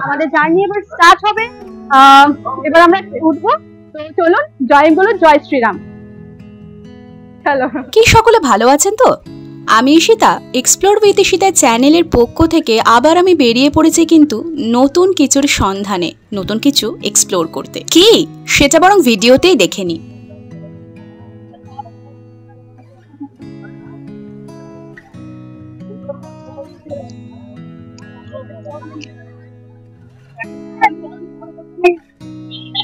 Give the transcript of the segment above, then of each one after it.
আমাদের জার্নি এবার স্টার্ট হবে। এবার আমরা উঠবো, তো চলুন জয় বলো, জয় শ্রীরাম। হ্যালো, কি সকলে ভালো আছেন তো? আমি ঈশিতা, এক্সপ্লোর উইথ ঈশিতা চ্যানেলের পক্ষ থেকে আবার আমি বেরিয়ে পড়েছি কিন্তু নতুন কিছুর সন্ধানে, নতুন কিছু এক্সপ্লোর করতে। কি সেটা বরং ভিডিওতেই দেখে নি।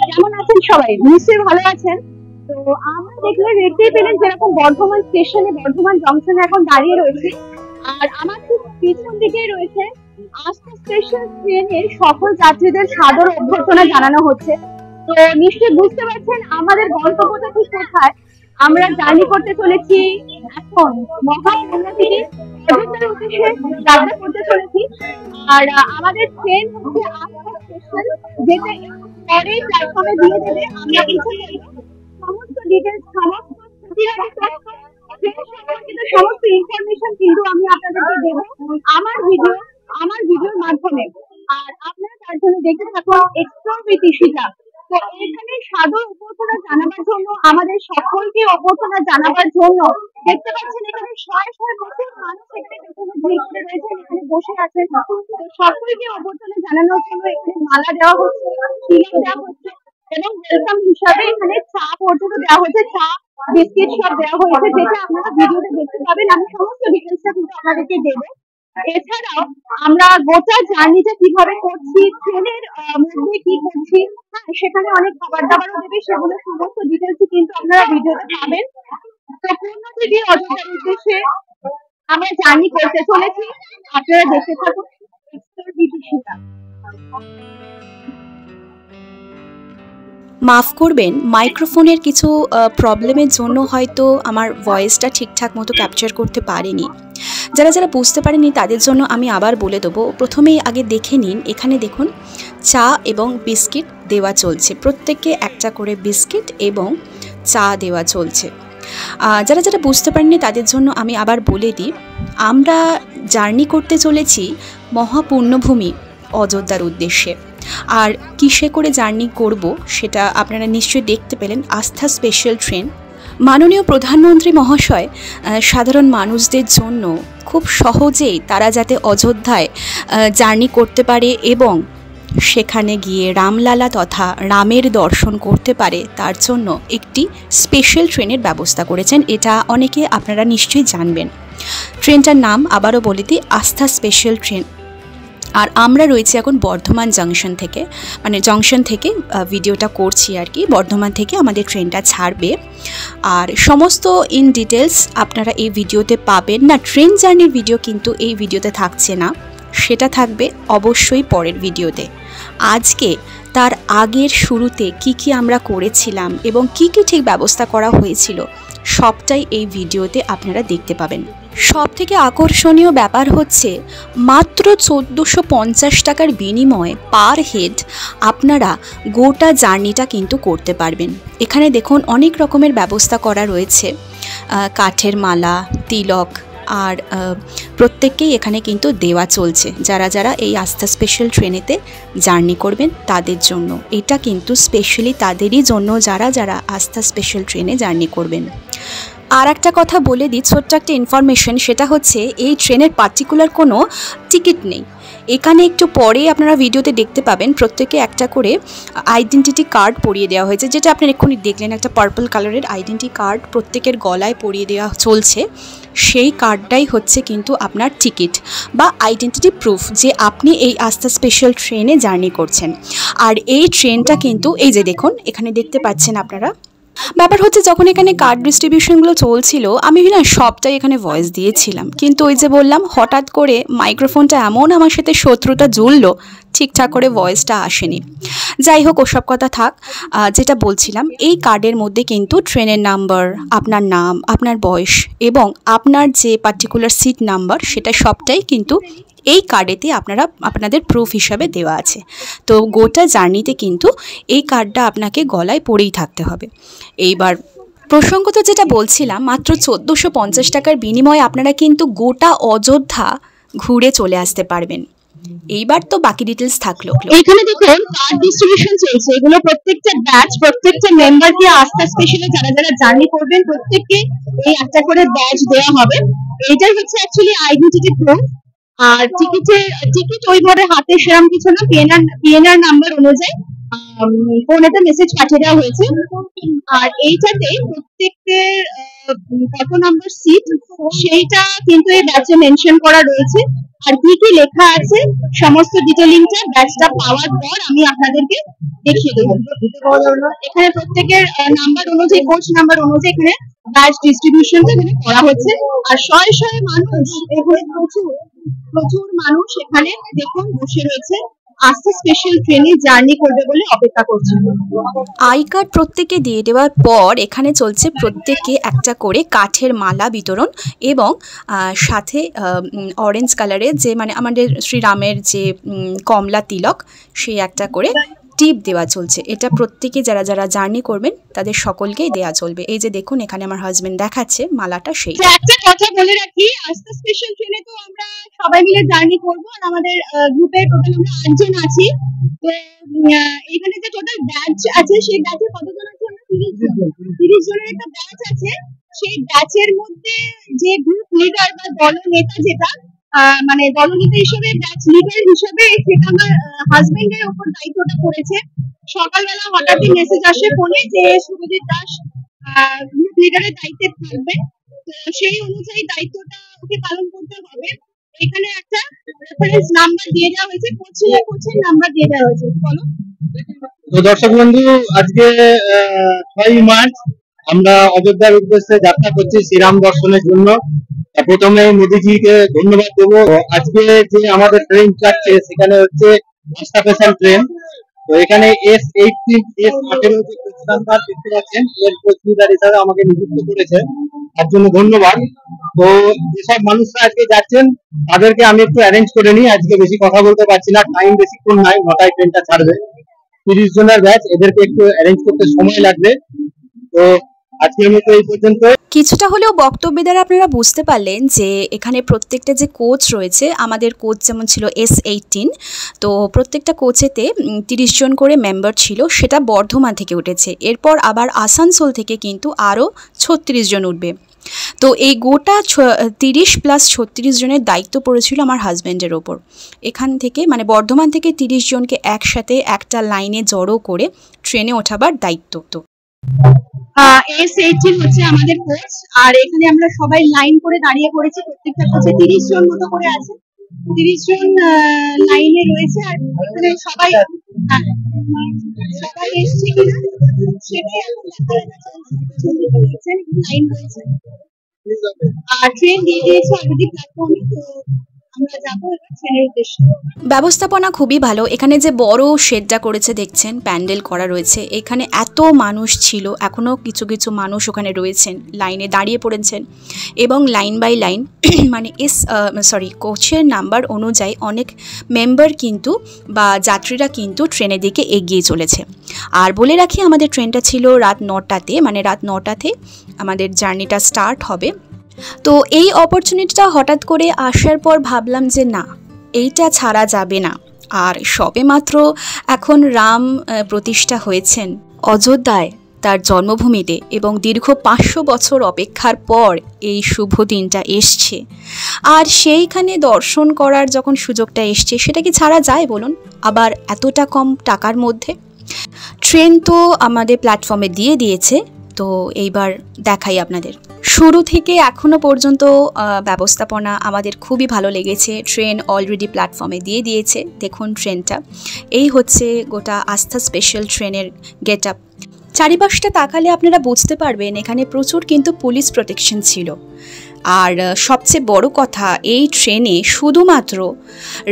কেমন আছেন সবাই? নিশ্চয়ই ভালো আছেন। তো আমরা দেখলে দেখতেই পেলেন যেরকম বর্ধমান স্টেশনে, বর্ধমান জংশনে এখন দাঁড়িয়ে রয়েছে, আর আমার ঠিক পিছন দিকেই রয়েছে আস্থা স্পেশাল ট্রেনের সকল যাত্রীদের সাদর অভ্যর্থনা জানানো হচ্ছে। তো নিশ্চয়ই বুঝতে পারছেন আমাদের গন্তব্যটা ঠিক কোথায়। আমরা জার্নি করতে চলেছি এখন মহাপূর্ণা থেকে অযোধ্যার উদ্দেশ্যে যাত্রা করতে চলেছি। আর আমাদের ট্রেন হচ্ছে আস্থা স্পেশাল, যেটা পরে প্ল্যাটফর্মে দিয়ে দেবে। আমরা কিন্তু সমস্ত ডিটেলস, সমস্ত সমস্ত ইনফরমেশন কিন্তু আমি আপনাদেরকে দেব আমার ভিডিওর মাধ্যমে। আর আপনারা তার জন্য দেখতে থাকুন এক্সপ্লোর উইথ ঈশিতা। তো এখানে সাদর অভ্যর্থনা জানাবার জন্য, আমাদের সকলকে অভ্যর্থনা জানাবার জন্য দেখতে পাচ্ছেন এখানে শয়ে শয়ে প্রচুর মানুষ এখানে ভিড় করে রয়েছেন, এখানে বসে আছেন। তো সকলকে অভ্যর্থনা জানানোর জন্য এখানে মালা দেওয়া হচ্ছে, তিলক দেওয়া হচ্ছে, এবং ওয়েলকাম হিসাবে এখানে চা পর্যন্ত দেওয়া হচ্ছে, চা বিস্কিট সব দেওয়া হয়েছে, যেটা আপনারা ভিডিওতে দেখতে পাবেন। আমি সমস্ত ডিটেলসটা কিন্তু আপনাদেরকে দেবো। এছাড়াও আমরা গোটা জার্নিটা কিভাবে করছি, ট্রেনের মধ্যে কি করছি, সেখানে অনেক খাবার দাবারও দেবে, সেগুলো সমস্ত ডিটেলস কিন্তু আপনারা ভিডিওতে পাবেন। তো পূর্ণ থেকে অযোধ্যার উদ্দেশ্যে আমরা জার্নি করতে চলেছি, আপনারা দেখতে থাকুন এক্সপ্লোর উইথ ঈশিতা। মাফ করবেন, মাইক্রোফোনের কিছু প্রবলেমের জন্য হয়তো আমার ভয়েসটা ঠিকঠাক মতো ক্যাপচার করতে পারিনি। যারা যারা বুঝতে পারেনি তাদের জন্য আমি আবার বলে দেবো। প্রথমেই আগে দেখে নিন, এখানে দেখুন চা এবং বিস্কিট দেওয়া চলছে, প্রত্যেককে একটা করে বিস্কিট এবং চা দেওয়া চলছে। যারা যারা বুঝতে পারেননি তাদের জন্য আমি আবার বলে দিই, আমরা জার্নি করতে চলেছি মহাপুণ্যভূমি অযোধ্যার উদ্দেশ্যে। আর কিসে করে জার্নি করব সেটা আপনারা নিশ্চয়ই দেখতে পেলেন, আস্থা স্পেশাল ট্রেন। মাননীয় প্রধানমন্ত্রী মহাশয় সাধারণ মানুষদের জন্য খুব সহজেই তারা যাতে অযোধ্যায় জার্নি করতে পারে এবং সেখানে গিয়ে রামলালা তথা রামের দর্শন করতে পারে, তার জন্য একটি স্পেশাল ট্রেনের ব্যবস্থা করেছেন। এটা অনেকে আপনারা নিশ্চয়ই জানবেন। ট্রেনটার নাম আবারও বলে দিই, আস্থা স্পেশাল ট্রেন। আর আমরা রয়েছি এখন বর্ধমান জংশন থেকে, মানে জংশন থেকে ভিডিওটা করছি আর কি। বর্ধমান থেকে আমাদের ট্রেনটা ছাড়বে, আর সমস্ত ইন ডিটেলস আপনারা এই ভিডিওতে পাবেন না। ট্রেন জার্নির ভিডিও কিন্তু এই ভিডিওতে থাকছে না, সেটা থাকবে অবশ্যই পরের ভিডিওতে। আজকে তার আগের শুরুতে কি আমরা করেছিলাম এবং কি ঠিক ব্যবস্থা করা হয়েছিল সবটাই এই ভিডিওতে আপনারা দেখতে পাবেন। সব থেকে আকর্ষণীয় ব্যাপার হচ্ছে মাত্র 1450 টাকার বিনিময়ে পার হেড আপনারা গোটা জার্নিটা কিন্তু করতে পারবেন। এখানে দেখুন অনেক রকমের ব্যবস্থা করা রয়েছে, কাঠের মালা, তিলক, আর প্রত্যেককেই এখানে কিন্তু দেওয়া চলছে যারা যারা এই আস্থা স্পেশাল ট্রেনেতে জার্নি করবেন তাদের জন্য। এটা কিন্তু স্পেশালি তাদেরই জন্য যারা যারা আস্থা স্পেশাল ট্রেনে জার্নি করবেন। আর একটা কথা বলে দিই, ছোট্ট একটা ইনফরমেশন, সেটা হচ্ছে এই ট্রেনের পার্টিকুলার কোনো টিকিট নেই। এখানে একটু পরে আপনারা ভিডিওতে দেখতে পাবেন প্রত্যেকে একটা করে আইডেন্টিটি কার্ড পরিয়ে দেওয়া হয়েছে, যেটা আপনারা এক্ষুনি দেখলেন, একটা পার্পল কালারের আইডেন্টি কার্ড প্রত্যেকের গলায় পরিয়ে দেওয়া চলছে। সেই কার্ডটাই হচ্ছে কিন্তু আপনার টিকিট বা আইডেন্টিটি প্রুফ যে আপনি এই আস্থা স্পেশাল ট্রেনে জার্নি করছেন। আর এই ট্রেনটা কিন্তু এই যে দেখুন এখানে দেখতে পাচ্ছেন আপনারা। ব্যাপার হচ্ছে যখন এখানে কার্ড ডিস্ট্রিবিউশনগুলো চলছিল আমি না সবটাই এখানে ভয়েস দিয়েছিলাম, কিন্তু ওই যে বললাম হঠাৎ করে মাইক্রোফোনটা এমন আমার সাথে শত্রুতা জুড়লো, ঠিকঠাক করে ভয়েসটা আসেনি। যাই হোক, ওসব কথা থাক। যেটা বলছিলাম, এই কার্ডের মধ্যে কিন্তু ট্রেনের নাম্বার, আপনার নাম, আপনার বয়স এবং আপনার যে পার্টিকুলার সিট নাম্বার সেটা সবটাই কিন্তু এই কার্ডেতে আপনাদের প্রুফ হিসাবে দেওয়া আছে। তো গোটা জার্নিতে কিন্তু এই কার্ডটা আপনাকে গলায় পরেই থাকতে হবে। এইবার প্রসঙ্গত যেটা বলছিলাম, মাত্র 1450 টাকার বিনিময়ে আপনারা কিন্তু গোটা অযোধ্যা ঘুরে চলে আসতে পারবেন। এইবার তো বাকি ডিটেলস থাকলো। এখানে দেখুন কার্ড ডিস্ট্রিবিউশন চলছে। এগুলো প্রত্যেকটা ব্যাচ, প্রত্যেকটা মেম্বারকে আস্থা স্পেশালে যারা যারা জার্নি করবেন প্রত্যেককে এই একটা করে ব্যাচ দেওয়া হবে। এটাই হচ্ছে অ্যাকচুয়ালি আইডেন্টিটি প্রুফ। আর টিকিট ওইভাবে হাতে সেরকম কিছু না, পিএনআর নাম্বার অনুযায়ী ফোনেতে মেসেজ পাঠিয়ে দেওয়া হয়েছে। আর এইটাতে প্রত্যেকের কত নাম্বার সিট সেইটা কিন্তু এই ব্যাচে মেনশন করা রয়েছে। আর কি কি লেখা আছে সমস্ত ডিটেলিংটা ব্যাচটা পাওয়ার পর আমি আপনাদেরকে দেখিয়ে দেবো। এখানে প্রত্যেকের নাম্বার অনুযায়ী, কোচ নাম্বার অনুযায়ী এখানে ব্যাচ ডিস্ট্রিবিউশনটা এখানে করা হচ্ছে। আর শয়ে শয়ে মানুষ, এখানে প্রচুর মানুষ এখানে দেখুন বসে রয়েছে, আস্থা স্পেশাল ট্রেনে জার্নি করবে বলে অপেক্ষা করছে। আই কার্ড প্রত্যেকে দিয়ে দেওয়ার পর এখানে চলছে প্রত্যেককে একটা করে কাঠের মালা বিতরণ এবং সাথে অরেঞ্জ কালারের যে মানে আমাদের শ্রীরামের যে কমলা তিলক সেই একটা করে টিপ দেওয়া চলছে। এটা প্রত্যেকে যারা যারা জার্নি করবেন তাদের সকলকেই দেওয়া চলবে। এই যে দেখুন এখানে আমার হাজবেন্ড দেখাচ্ছে মালাটা সেই। একটা কথা বলে রাখি, আস্থা স্পেশাল ট্রেনে তো আমরা সবাই মিলে জার্নি করবো। আর আমাদের গ্রুপে টোটাল আমরা 8 জন আছি। তো এখানে যে টোটাল ব্যাচ আছে সেই ব্যাচে কতজন আছে? আমরা 30 জনের একটা ব্যাচ আছে। সেই ব্যাচের মধ্যে যে গ্রুপ লিডার বা দলনেতা যেটা মানে দলনেতা হিসেবে, ব্যাচ লিডার হিসেবে সেটা আমার হাজবেন্ডের উপর দায়িত্বটা পড়েছে। সকালবেলা হঠাৎই মেসেজ আসে ফোনে যে সুরজিৎ দাস গ্রুপ লিডারের দায়িত্বে থাকবে। তো সেই অনুযায়ী দায়িত্বটা ওকে পালন করতে হবে। এখানে একটা রেফারেন্স নাম্বার দিয়ে দেওয়া হয়েছে, কোচের নাম্বার দিয়ে দেওয়া হয়েছে। বলো। তো দর্শক বন্ধু, আজকে 6 মার্চ আমরা অযোধ্যার উদ্দেশ্যে যাত্রা করছি শ্রীরাম দর্শনের জন্য। প্রথমে মোদীজিকে ধন্যবাদ দেবো। আজকে যে আমাদের ট্রেন যাচ্ছে সেখানে হচ্ছে আস্থা স্পেশাল ট্রেন। তো এখানে S18 S18 যে কোচ নাম্বার দেখতে পাচ্ছেন, এর কোচ লিডার হিসাবে আমাকে নিযুক্ত করেছে, তার জন্য ধন্যবাদ। তো যেসব মানুষরা আজকে যাচ্ছেন তাদেরকে আমি একটু অ্যারেঞ্জ করে নিই। আজকে বেশি কথা বলতে পারছি না, টাইম বেশিক্ষণ নাই, 9টায় ট্রেনটা ছাড়বে। 30 জনের ব্যাচ, এদেরকে একটু অ্যারেঞ্জ করতে সময় লাগবে। তো আজকের মতো এই পর্যন্ত। কিছুটা হলেও বক্তব্যের দ্বারা আপনারা বুঝতে পারলেন যে এখানে প্রত্যেকটা যে কোচ রয়েছে, আমাদের কোচ যেমন ছিল S18, তো প্রত্যেকটা কোচেতে 30 জন করে মেম্বার ছিল, সেটা বর্ধমান থেকে উঠেছে। এরপর আবার আসানসোল থেকে কিন্তু আরও 36 জন উঠবে। তো এই গোটা 30 প্লাস 36 জনের দায়িত্ব পড়েছিল আমার হাজব্যান্ডের ওপর। এখান থেকে মানে বর্ধমান থেকে 30 জনকে একসাথে একটা লাইনে জড়ো করে ট্রেনে ওঠাবার দায়িত্ব। তো S18 হচ্ছে আমাদের কোচ। আর এখানে আমরা সবাই লাইন করে দাঁড়িয়ে পড়েছি। প্রত্যেকটা কোচে 30 জন মতো করে আছে, 30 জন লাইনে রয়েছে। আর এখানে সবাই এসছে কিনা সেটাই এখন দেখা যাচ্ছে। লাইন রয়েছে আর ট্রেন দিয়ে দিয়েছে অলরেডি প্ল্যাটফর্মে। তো আমরা যাবো এবার ট্রেনের উদ্দেশ্যে। ব্যবস্থাপনা খুবই ভালো। এখানে যে বড় শেডটা করেছে দেখছেন, প্যান্ডেল করা রয়েছে। এখানে এত মানুষ ছিল, এখনও কিছু কিছু মানুষ ওখানে রয়েছেন, লাইনে দাঁড়িয়ে পড়েছেন এবং লাইন বাই লাইন মানে কোচের নাম্বার অনুযায়ী অনেক মেম্বার কিন্তু বা যাত্রীরা কিন্তু ট্রেনের দিকে এগিয়ে চলেছে। আর বলে রাখি আমাদের ট্রেনটা ছিল রাত 9টাতে, মানে রাত 9টাতে আমাদের জার্নিটা স্টার্ট হবে। তো এই অপরচুনিটিটা হঠাৎ করে আসার পর ভাবলাম যে না, এইটা ছাড়া যাবে না। আর সবে মাত্র এখন রাম প্রতিষ্ঠা হয়েছেন অযোধ্যায়, তার জন্মভূমিতে, এবং দীর্ঘ 500 বছর অপেক্ষার পর এই শুভ দিনটা এসছে। আর সেইখানে দর্শন করার যখন সুযোগটা এসছে, সেটা কি ছাড়া যায় বলুন, আবার এতটা কম টাকার মধ্যে। ট্রেন তো আমাদের প্ল্যাটফর্মে দিয়ে দিয়েছে। তো এইবার দেখাই আপনাদের। শুরু থেকে এখনও পর্যন্ত ব্যবস্থাপনা আমাদের খুবই ভালো লেগেছে। ট্রেন অলরেডি প্ল্যাটফর্মে দিয়ে দিয়েছে, দেখুন ট্রেনটা। এই হচ্ছে গোটা আস্থা স্পেশাল ট্রেনের গেট আপ। চারিপাশটা তাকালে আপনারা বুঝতে পারবেন এখানে প্রচুর কিন্তু পুলিশ প্রোটেকশন ছিল। আর সবচেয়ে বড় কথা, এই ট্রেনে শুধুমাত্র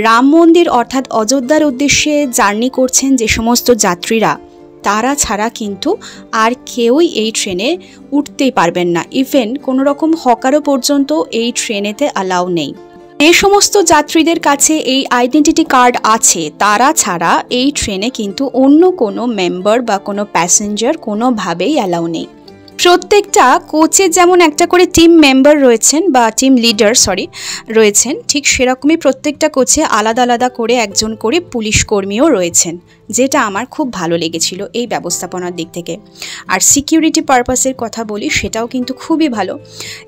রাম মন্দির অর্থাৎ অযোধ্যার উদ্দেশ্যে জার্নি করছেন যে সমস্ত যাত্রীরা, তারা ছাড়া কিন্তু আর কেউই এই ট্রেনে উঠতেই পারবেন না। ইভেন কোনো রকম হকারও পর্যন্ত এই ট্রেনেতে অ্যালাউ নেই। যে সমস্ত যাত্রীদের কাছে এই আইডেন্টিটি কার্ড আছে, তারা ছাড়া এই ট্রেনে কিন্তু অন্য কোনো মেম্বার বা কোনো প্যাসেঞ্জার কোনোভাবেই অ্যালাউ নেই। প্রত্যেকটা কোচের যেমন একটা করে টিম মেম্বার রয়েছেন বা টিম লিডার রয়েছেন, ঠিক সেরকমই প্রত্যেকটা কোচে আলাদা আলাদা করে একজন করে পুলিশ কর্মীও রয়েছেন, যেটা আমার খুব ভালো লেগেছিল এই ব্যবস্থাপনার দিক থেকে। আর সিকিউরিটি পারপাসের কথা বলি, সেটাও কিন্তু খুবই ভালো।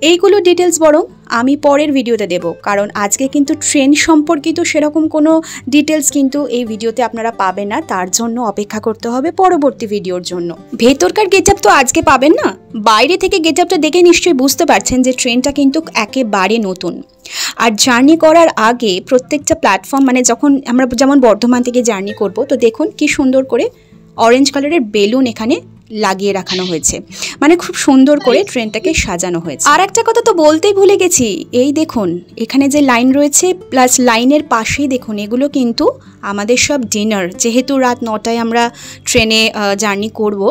এইগুলো ডিটেলস বরং আমি পরের ভিডিওতে দেব, কারণ আজকে কিন্তু ট্রেন সম্পর্কিত সেরকম কোনো ডিটেলস কিন্তু এই ভিডিওতে আপনারা পাবেন না, তার জন্য অপেক্ষা করতে হবে পরবর্তী ভিডিওর জন্য। ভেতরকার গেটআপ তো আজকে পাবেন না, বাইরে থেকে গেটআপটা দেখে নিশ্চয়ই বুঝতে পারছেন যে ট্রেনটা কিন্তু একেবারে নতুন। আর জার্নি করার আগে প্রত্যেকটা প্ল্যাটফর্ম, মানে যখন আমরা যেমন বর্ধমান থেকে জার্নি করব, তো দেখুন কি সুন্দর করে অরেঞ্জ কালারের বেলুন এখানে লাগিয়ে রাখানো হয়েছে, মানে খুব সুন্দর করে ট্রেনটাকে সাজানো হয়েছে। আর একটা কথা তো বলতেই ভুলে গেছি, এই দেখুন এখানে যে লাইন রয়েছে প্লাস লাইনের পাশেই দেখুন এগুলো কিন্তু আমাদের সব ডিনার, যেহেতু রাত 9টায় আমরা ট্রেনে জার্নি করব,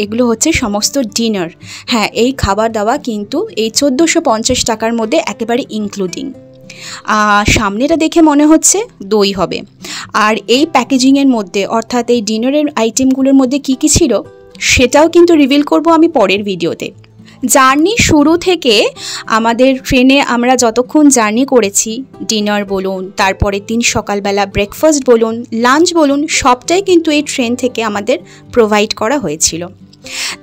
এগুলো হচ্ছে সমস্ত ডিনার। হ্যাঁ, এই খাবার দাওয়া কিন্তু এই 1450 টাকার মধ্যে একেবারে ইনক্লুডিং। সামনেটা দেখে মনে হচ্ছে দই হবে। আর এই প্যাকেজিংয়ের মধ্যে, অর্থাৎ এই ডিনারের আইটেমগুলোর মধ্যে কী কী ছিল সেটাও কিন্তু রিভিল করব আমি পরের ভিডিওতে। জার্নি শুরু থেকে আমাদের ট্রেনে আমরা যতক্ষণ জার্নি করেছি, ডিনার বলুন, তারপরের দিন সকালবেলা ব্রেকফাস্ট বলুন, লাঞ্চ বলুন, সবটাই কিন্তু এই ট্রেন থেকে আমাদের প্রোভাইড করা হয়েছিল।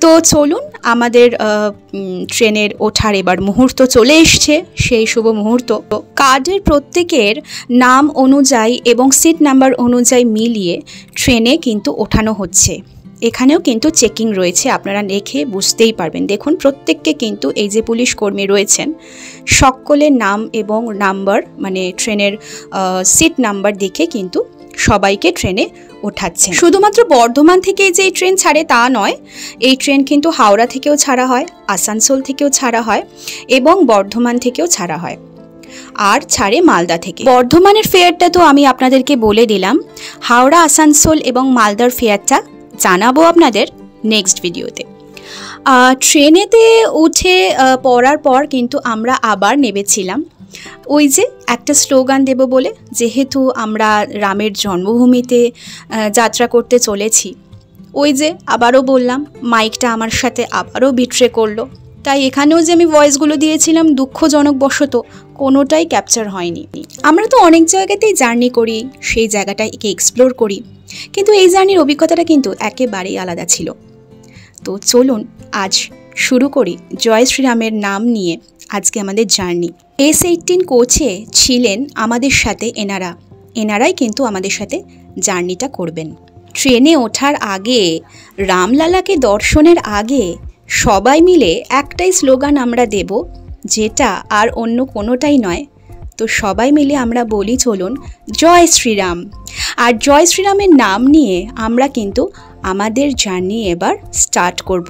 তো চলুন, আমাদের ট্রেনের ওঠার এবার মুহূর্ত চলে এসছে, সেই শুভ মুহূর্ত। কার্ডের প্রত্যেকের নাম অনুযায়ী এবং সিট নাম্বার অনুযায়ী মিলিয়ে ট্রেনে কিন্তু ওঠানো হচ্ছে। এখানেও কিন্তু চেকিং রয়েছে, আপনারা দেখে বুঝতেই পারবেন। দেখুন প্রত্যেককে কিন্তু এই যে পুলিশ কর্মী রয়েছেন সকলের নাম এবং নাম্বার, মানে ট্রেনের সিট নাম্বার দেখে কিন্তু সবাইকে ট্রেনে ওঠাচ্ছেন। শুধুমাত্র বর্ধমান থেকে যে এই ট্রেন ছাড়ে তা নয়, এই ট্রেন কিন্তু হাওড়া থেকেও ছাড়া হয়, আসানসোল থেকেও ছাড়া হয় এবং বর্ধমান থেকেও ছাড়া হয়, আর ছাড়ে মালদা থেকে। বর্ধমানের ফেয়ারটা তো আমি আপনাদেরকে বলে দিলাম, হাওড়া, আসানসোল এবং মালদার ফেয়ারটা জানাবো আপনাদের নেক্সট ভিডিওতে। ট্রেনেতে উঠে পড়ার পর কিন্তু আমরা আবার নেমেছিলাম ওই যে একটা স্লোগান দেব বলে, যেহেতু আমরা রামের জন্মভূমিতে যাত্রা করতে চলেছি। ওই যে আবারও বললাম, মাইকটা আমার সাথে আবারও বিট্রে করলো, তাই এখানেও যে আমি ভয়েসগুলো দিয়েছিলাম দুঃখজনক বশত কোনোটাই ক্যাপচার হয়নি। আমরা তো অনেক জায়গাতেই জার্নি করি, সেই জায়গাটাকে এক্সপ্লোর করি, কিন্তু এই জার্নির অভিজ্ঞতাটা কিন্তু একেবারেই আলাদা ছিল। তো চলুন আজ শুরু করি জয় শ্রীরামের নাম নিয়ে আজকে আমাদের জার্নি। S18 কোচে ছিলেন আমাদের সাথে এনারাই কিন্তু আমাদের সাথে জার্নিটা করবেন। ট্রেনে ওঠার আগে, রামলালাকে দর্শনের আগে সবাই মিলে একটাই স্লোগান আমরা দেব, যেটা আর অন্য কোনোটাই নয়। তো সবাই মিলে আমরা বলি চলুন জয় শ্রীরাম। আর জয় শ্রীরামের নাম নিয়ে আমরা কিন্তু আমাদের জার্নি এবার স্টার্ট করব।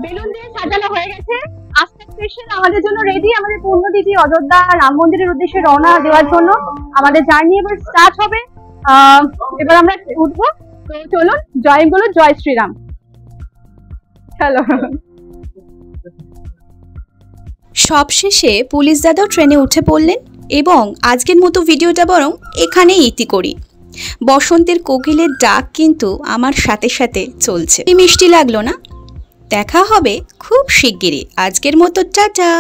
বেলুন দিয়ে সাজানো হয়ে গেছে, আজকে স্পেশাল আমাদের জন্য রেডি। আমাদের পূর্ণদিঘি অযোধ্যা রাম মন্দিরের উদ্দেশ্যে রওনা দেওয়ার জন্য আমাদের জার্নি এবার স্টার্ট হবে। এবার আমরা উঠবো, তো চলুন জয় বলো, জয় শ্রীরাম। চলো। সবশেষে পুলিশ দাদাও ট্রেনে উঠে পড়লেন এবং আজকের মতো ভিডিওটা বরং এখানেই ইতি করি। বসন্তের কোকিলের ডাক কিন্তু আমার সাথে সাথে চলছে। মিষ্টি লাগলো না? দেখা হবে খুব শিগগিরই। আজকের মতো টাটা।